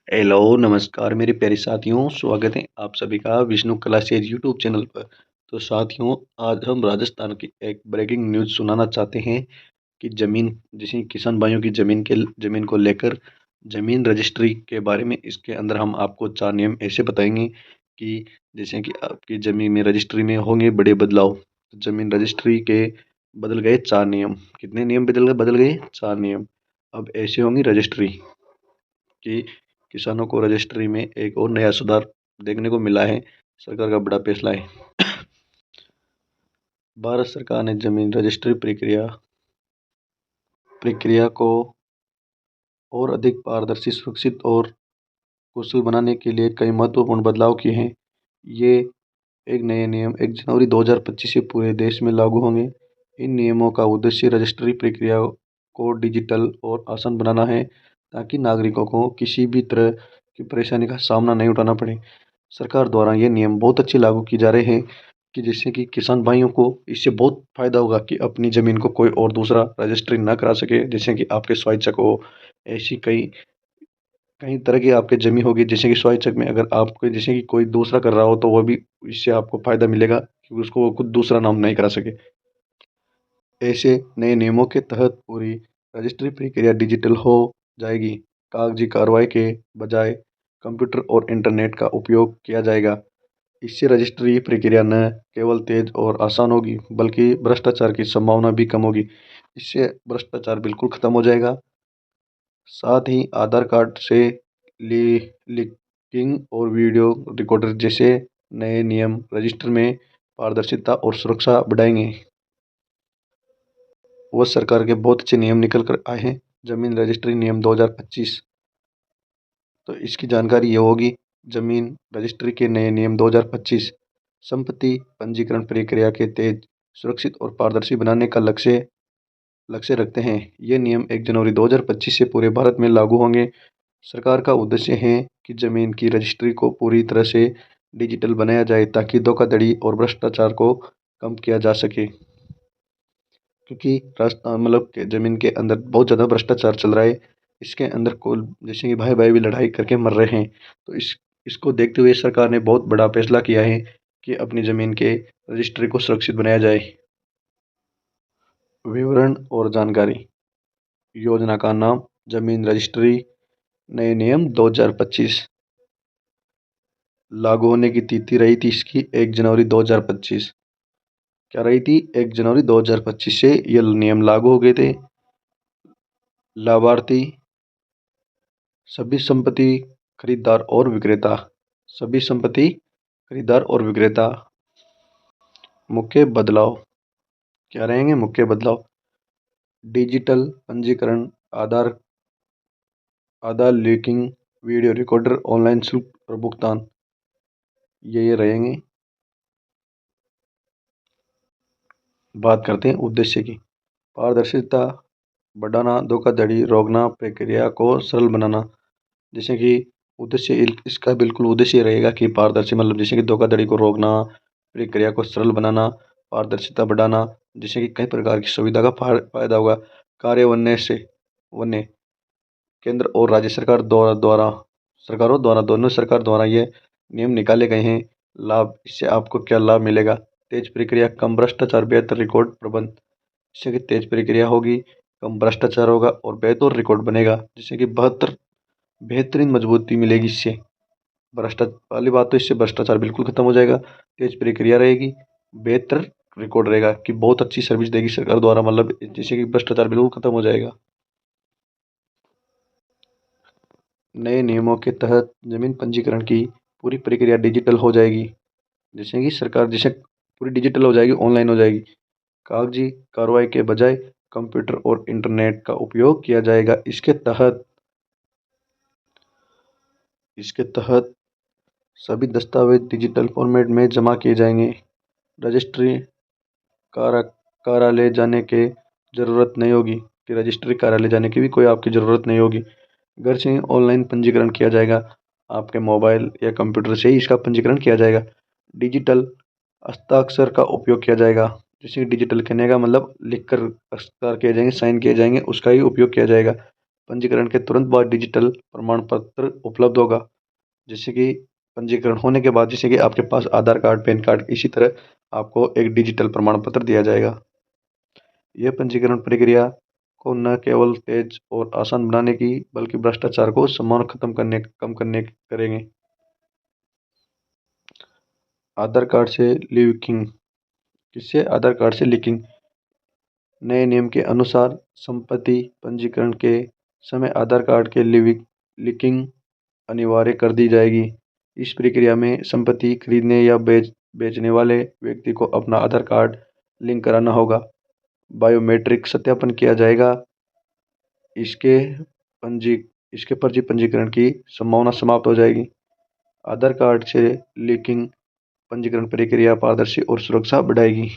Hello नमस्कार मेरे प्यारे साथियों, स्वागत है आप सभी का विष्णु कला शेर यूट्यूब चैनल पर। तो साथियों, आज हम राजस्थान की एक ब्रेकिंग न्यूज़ सुनाना चाहते हैं कि ज़मीन जैसे किसान भाइयों की ज़मीन को लेकर ज़मीन रजिस्ट्री के बारे में। इसके अंदर हम आपको 4 नियम ऐसे बताएंगे कि जैसे कि आपकी ज़मीन में रजिस्ट्री में होंगे बड़े बदलाव। ज़मीन रजिस्ट्री के बदल गए 4 नियम। कितने नियम बदल गए 4 नियम। अब ऐसे होंगी रजिस्ट्री कि किसानों को रजिस्ट्री में एक और नया सुधार देखने को मिला है। सरकार का बड़ा फैसला है। भारत सरकार ने जमीन रजिस्ट्री प्रक्रिया प्रक्रिया को और अधिक पारदर्शी, सुरक्षित और कुशल बनाने के लिए कई महत्वपूर्ण बदलाव किए हैं। ये एक नए नियम 1 जनवरी 2025 से पूरे देश में लागू होंगे। इन नियमों का उद्देश्य रजिस्ट्री प्रक्रिया को डिजिटल और आसान बनाना है, ताकि नागरिकों को किसी भी तरह की परेशानी का सामना नहीं उठाना पड़े। सरकार द्वारा ये नियम बहुत अच्छे लागू किए जा रहे हैं कि जिससे कि किसान भाइयों को इससे बहुत फायदा होगा कि अपनी ज़मीन को कोई और दूसरा रजिस्ट्री ना करा सके। जैसे कि आपके स्वाइच्छा को ऐसी कई कई तरह की आपकी ज़मीन होगी, जैसे कि स्वाइच्छा में अगर आपको जैसे कि कोई दूसरा कर रहा हो तो वह भी इससे आपको फ़ायदा मिलेगा कि उसको वो खुद दूसरा नाम नहीं करा सके। ऐसे नए नियमों के तहत पूरी रजिस्ट्री प्रक्रिया डिजिटल हो जाएगी। कागजी कार्रवाई के बजाय कंप्यूटर और इंटरनेट का उपयोग किया जाएगा। इससे रजिस्ट्री प्रक्रिया न केवल तेज और आसान होगी, बल्कि भ्रष्टाचार की संभावना भी कम होगी। इससे भ्रष्टाचार बिल्कुल खत्म हो जाएगा। साथ ही आधार कार्ड से लिंकिंग और वीडियो रिकॉर्डर जैसे नए नियम रजिस्टर में पारदर्शिता और सुरक्षा बढ़ाएंगे। वो सरकार के बहुत अच्छे नियम निकल कर आए हैं। जमीन रजिस्ट्री नियम 2025। तो इसकी जानकारी ये होगी। जमीन रजिस्ट्री के नए नियम 2025 संपत्ति पंजीकरण प्रक्रिया के तेज, सुरक्षित और पारदर्शी बनाने का लक्ष्य रखते हैं। ये नियम 1 जनवरी 2025 से पूरे भारत में लागू होंगे। सरकार का उद्देश्य है कि जमीन की रजिस्ट्री को पूरी तरह से डिजिटल बनाया जाए, ताकि धोखाधड़ी और भ्रष्टाचार को कम किया जा सके। क्योंकि राजस्थान मतलब के ज़मीन के अंदर बहुत ज़्यादा भ्रष्टाचार चल रहा है। इसके अंदर कुल जैसे कि भाई भाई भी लड़ाई करके मर रहे हैं। तो इसको देखते हुए सरकार ने बहुत बड़ा फैसला किया है कि अपनी ज़मीन के रजिस्ट्री को सुरक्षित बनाया जाए। विवरण और जानकारी। योजना का नाम जमीन रजिस्ट्री नए नियम 2025। लागू होने की तिथि रही थी इसकी 1 जनवरी 2025। क्या रही थी? 1 जनवरी 2025 से ये नियम लागू हो गए थे। लाभार्थी सभी संपत्ति खरीदार और विक्रेता। सभी संपत्ति खरीदार और विक्रेता। मुख्य बदलाव क्या रहेंगे? मुख्य बदलाव डिजिटल पंजीकरण, Aadhaar Aadhaar linking, video recorder, online शुल्क और भुगतान, ये रहेंगे। बात करते हैं उद्देश्य की। पारदर्शिता बढ़ाना, धोखाधड़ी रोकना, प्रक्रिया को सरल बनाना। जैसे कि उद्देश्य इसका बिल्कुल उद्देश्य रहेगा कि पारदर्शी मतलब जैसे कि धोखाधड़ी को रोकना, प्रक्रिया को सरल बनाना, पारदर्शिता बढ़ाना। जैसे कि कई प्रकार की सुविधा का फायदा होगा। कार्य वन्य केंद्र और राज्य सरकारों द्वारा दोनों सरकार द्वारा ये नियम निकाले गए हैं। लाभ, इससे आपको क्या लाभ मिलेगा? तेज प्रक्रिया, कम भ्रष्टाचार, बेहतर रिकॉर्ड प्रबंध। जिससे कि तेज प्रक्रिया होगी, कम भ्रष्टाचार होगा और बेहतर रिकॉर्ड बनेगा, जिससे कि बेहतरीन मजबूती मिलेगी। इससे भ्रष्टाचार वाली बात, तो इससे भ्रष्टाचार बिल्कुल खत्म हो जाएगा। तेज प्रक्रिया रहेगी, बेहतर रिकॉर्ड रहेगा कि बहुत अच्छी सर्विस देगी सरकार द्वारा, मतलब जैसे कि भ्रष्टाचार बिल्कुल खत्म हो जाएगा। नए नियमों के तहत जमीन पंजीकरण की पूरी प्रक्रिया डिजिटल हो जाएगी। जैसे कि सरकार जैसे पूरी डिजिटल हो जाएगी, ऑनलाइन हो जाएगी। कागजी कार्रवाई के बजाय कंप्यूटर और इंटरनेट का उपयोग किया जाएगा। इसके तहत सभी दस्तावेज डिजिटल फॉर्मेट में जमा किए जाएंगे। रजिस्ट्री कारा कार्यालय जाने के ज़रूरत नहीं होगी कि रजिस्ट्री कार्यालय जाने की भी कोई आपकी ज़रूरत नहीं होगी। घर से ही ऑनलाइन पंजीकरण किया जाएगा। आपके मोबाइल या कंप्यूटर से ही इसका पंजीकरण किया जाएगा। डिजिटल हस्ताक्षर का उपयोग किया जाएगा। जैसे कि डिजिटल करने का मतलब लिख कर हस्ताक्षर किए जाएंगे, साइन किए जाएंगे, उसका ही उपयोग किया जाएगा। पंजीकरण के तुरंत बाद डिजिटल प्रमाण पत्र उपलब्ध होगा। जैसे कि पंजीकरण होने के बाद, जैसे कि आपके पास आधार कार्ड, पैन कार्ड, इसी तरह आपको एक डिजिटल प्रमाण पत्र दिया जाएगा। यह पंजीकरण प्रक्रिया को न केवल तेज और आसान बनाने की, बल्कि भ्रष्टाचार को संभावना कम करने करेंगे। आधार कार्ड से लीकिंग। किससे? आधार कार्ड से लीकिंग। नए नियम के अनुसार संपत्ति पंजीकरण के समय आधार कार्ड के लीकिंग अनिवार्य कर दी जाएगी। इस प्रक्रिया में संपत्ति खरीदने या बेचने वाले व्यक्ति को अपना आधार कार्ड लिंक कराना होगा। बायोमेट्रिक सत्यापन किया जाएगा। इसके पंजी इसके फर्जी पंजीकरण की संभावना समाप्त हो जाएगी। आधार कार्ड से लीकिंग पंजीकरण प्रक्रिया पारदर्शी और सुरक्षा बढ़ाएगी।